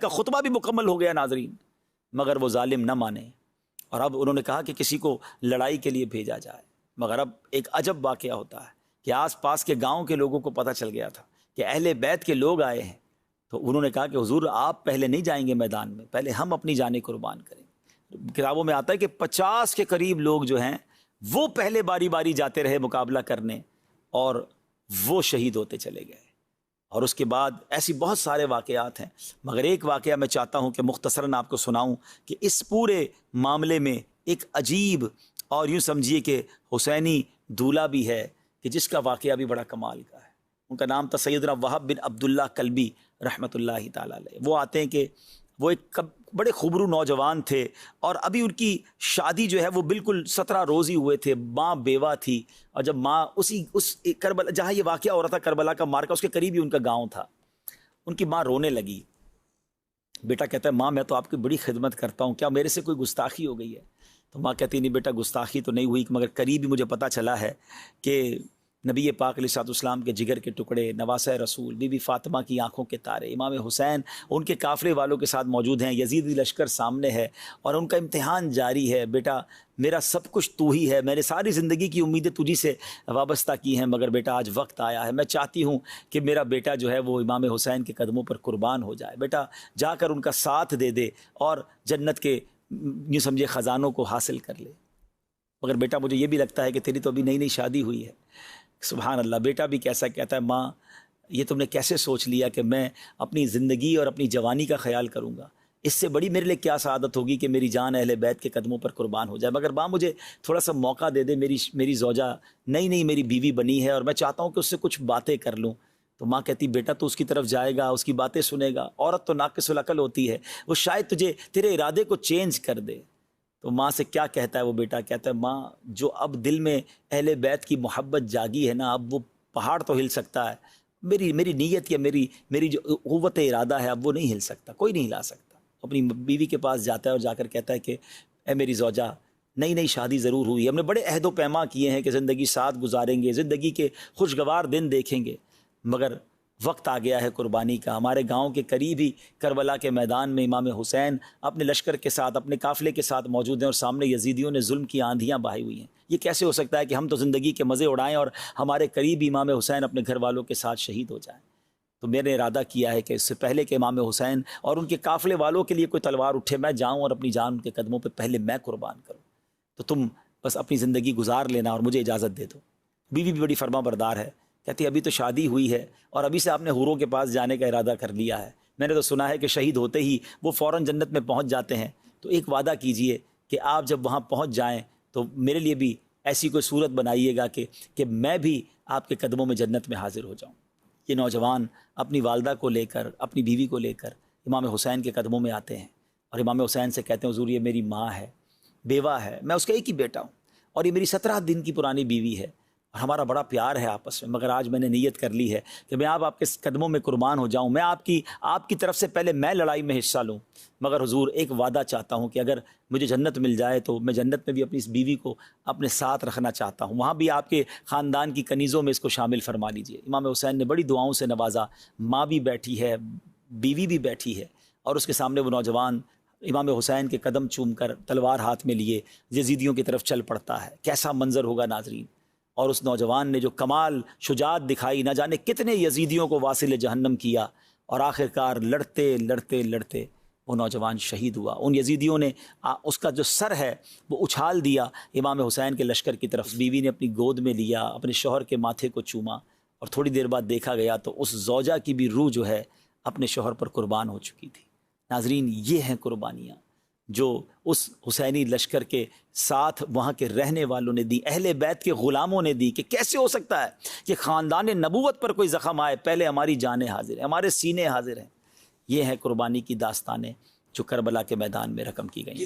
کا خطبہ بھی مکمل ہو گیا ناظرین، مگر وہ ظالم نہ مانے، اور اب انہوں نے کہا کہ کسی کو لڑائی کے لیے بھیجا جائے۔ مگر اب ایک عجب واقعہ ہوتا ہے کہ آس پاس کے گاؤں کے لوگوں کو پتہ چل گیا تھا کہ اہل بیت کے لوگ آئے ہیں، تو انہوں نے کہا کہ حضور آپ پہلے نہیں جائیں گے میدان میں، پہلے ہم اپنی جانیں قربان کریں۔ کتابوں میں آتا ہے کہ 50 کے قریب لوگ جو ہیں وہ پہلے باری باری جاتے رہے مقابلہ کرنے، اور وہ شہید ہوتے چلے گئے۔ اور اس کے بعد ایسی بہت سارے واقعات ہیں، مگر ایک واقعہ میں چاہتا ہوں کہ مختصراً آپ کو سناؤں کہ اس پورے معاملے میں ایک عجیب اور یوں سمجھیے کہ حسینی دولہ بھی ہے کہ جس کا واقعہ بھی بڑا کمال کا ہے۔ ان کا نام تھا سیدنا وہب بن عبداللہ کلبی رحمۃ اللہ تعالیٰ علیہ۔ وہ آتے ہیں کہ وہ ایک بڑے خوبرو نوجوان تھے، اور ابھی ان کی شادی جو ہے وہ بالکل 17 روزی ہوئے تھے، ماں بیوہ تھی، اور جب ماں اس کربلا جہاں یہ واقعہ ہو رہا تھا کربلا کا مارکا، اس کے قریب ہی ان کا گاؤں تھا، ان کی ماں رونے لگی۔ بیٹا کہتا ہے ماں میں تو آپ کی بڑی خدمت کرتا ہوں، کیا میرے سے کوئی گستاخی ہو گئی ہے؟ تو ماں کہتی نہیں بیٹا گستاخی تو نہیں ہوئی، مگر قریب ہی مجھے پتہ چلا ہے کہ نبی پاک علیہ الصلوۃ والسلام کے جگر کے ٹکڑے، نواسہ رسول، بی بی فاطمہ کی آنکھوں کے تارے، امام حسین ان کے قافلے والوں کے ساتھ موجود ہیں، یزیدی لشکر سامنے ہے، اور ان کا امتحان جاری ہے۔ بیٹا میرا سب کچھ تو ہی ہے، میں نے ساری زندگی کی امیدیں تجھی سے وابستہ کی ہیں، مگر بیٹا آج وقت آیا ہے، میں چاہتی ہوں کہ میرا بیٹا جو ہے وہ امام حسین کے قدموں پر قربان ہو جائے۔ بیٹا جا کر ان کا ساتھ دے دے اور جنت کے یوں سمجھے خزانوں کو حاصل کر لے۔ مگر بیٹا مجھے یہ بھی لگتا ہے کہ تیری تو ابھی نئی نئی شادی ہوئی ہے۔ سبحان اللہ، بیٹا بھی کیسا کہتا ہے ماں یہ تم نے کیسے سوچ لیا کہ میں اپنی زندگی اور اپنی جوانی کا خیال کروں گا؟ اس سے بڑی میرے لیے کیا سعادت ہوگی کہ میری جان اہل بیت کے قدموں پر قربان ہو جائے، مگر ماں مجھے تھوڑا سا موقع دے دے، میری زوجہ نئی میری بیوی بنی ہے، اور میں چاہتا ہوں کہ اس سے کچھ باتیں کر لوں۔ تو ماں کہتی بیٹا تو اس کی طرف جائے گا، اس کی باتیں سنے گا، عورت تو ناقص العقل ہوتی ہے، وہ شاید تیرے ارادے کو چینج کر دے۔ تو ماں سے کیا کہتا ہے وہ بیٹا؟ کہتا ہے ماں جو اب دل میں اہل بیت کی محبت جاگی ہے نا، اب وہ پہاڑ تو ہل سکتا ہے، میری نیت یا میری جو قوت ارادہ ہے اب وہ نہیں ہل سکتا، کوئی نہیں ہلا سکتا۔ اپنی بیوی کے پاس جاتا ہے اور جا کر کہتا ہے کہ اے میری زوجہ، نئی شادی ضرور ہوئی، ہم نے بڑے عہد و پیما کیے ہیں کہ زندگی ساتھ گزاریں گے، زندگی کے خوشگوار دن دیکھیں گے، مگر وقت آ گیا ہے قربانی کا۔ ہمارے گاؤں کے قریب ہی کربلا کے میدان میں امام حسین اپنے لشکر کے ساتھ، اپنے قافلے کے ساتھ موجود ہیں، اور سامنے یزیدیوں نے ظلم کی آندھیاں بہائی ہوئی ہیں۔ یہ کیسے ہو سکتا ہے کہ ہم تو زندگی کے مزے اڑائیں اور ہمارے قریب ہی امام حسین اپنے گھر والوں کے ساتھ شہید ہو جائیں؟ تو میں نے ارادہ کیا ہے کہ اس سے پہلے کہ امام حسین اور ان کے قافلے والوں کے لیے کوئی تلوار اٹھے، میں جاؤں اور اپنی جان ان کے قدموں پہ پہلے میں قربان کروں، تو تم بس اپنی زندگی گزار لینا اور مجھے اجازت دے دو۔ بیوی بھی بڑی فرما بردار ہے، کہتی ابھی تو شادی ہوئی ہے اور ابھی سے آپ نے حوروں کے پاس جانے کا ارادہ کر لیا ہے، میں نے تو سنا ہے کہ شہید ہوتے ہی وہ فوراً جنت میں پہنچ جاتے ہیں، تو ایک وعدہ کیجئے کہ آپ جب وہاں پہنچ جائیں تو میرے لیے بھی ایسی کوئی صورت بنائیے گا کہ میں بھی آپ کے قدموں میں جنت میں حاضر ہو جاؤں۔ یہ نوجوان اپنی والدہ کو لے کر، اپنی بیوی کو لے کر امام حسین کے قدموں میں آتے ہیں، اور امام حسین سے کہتے ہیں حضور یہ میری ماں ہے، بیوہ ہے، میں اس کا ایک ہی بیٹا ہوں، اور یہ میری 17 دن کی پرانی بیوی ہے، اور ہمارا بڑا پیار ہے آپس میں، مگر آج میں نے نیت کر لی ہے کہ میں آپ کے قدموں میں قربان ہو جاؤں، میں آپ کی طرف سے پہلے میں لڑائی میں حصہ لوں، مگر حضور ایک وعدہ چاہتا ہوں کہ اگر مجھے جنت مل جائے تو میں جنت میں بھی اپنی اس بیوی کو اپنے ساتھ رکھنا چاہتا ہوں، وہاں بھی آپ کے خاندان کی کنیزوں میں اس کو شامل فرما لیجئے۔ امام حسین نے بڑی دعاؤں سے نوازا، ماں بھی بیٹھی ہے، بیوی بھی بیٹھی ہے، اور اس کے سامنے وہ نوجوان امام حسین کے قدم چوم کر تلوار ہاتھ میں لیے یزیدیوں کی طرف چل پڑتا ہے۔ کیسا منظر ہوگا ناظرین! اور اس نوجوان نے جو کمال شجاعت دکھائی، نہ جانے کتنے یزیدیوں کو واصل جہنم کیا، اور آخرکار لڑتے وہ نوجوان شہید ہوا۔ ان یزیدیوں نے اس کا جو سر ہے وہ اچھال دیا امام حسین کے لشکر کی طرف، بیوی نے اپنی گود میں لیا، اپنے شوہر کے ماتھے کو چوما، اور تھوڑی دیر بعد دیکھا گیا تو اس زوجہ کی بھی روح جو ہے اپنے شوہر پر قربان ہو چکی تھی۔ ناظرین یہ ہیں قربانیاں جو اس حسینی لشکر کے ساتھ وہاں کے رہنے والوں نے دی، اہل بیت کے غلاموں نے دی، کہ کیسے ہو سکتا ہے کہ خاندان نبوت پر کوئی زخم آئے، پہلے ہماری جانیں حاضر ہیں، ہمارے سینے حاضر ہیں۔ یہ ہیں قربانی کی داستانیں جو کربلا کے میدان میں رقم کی گئیں۔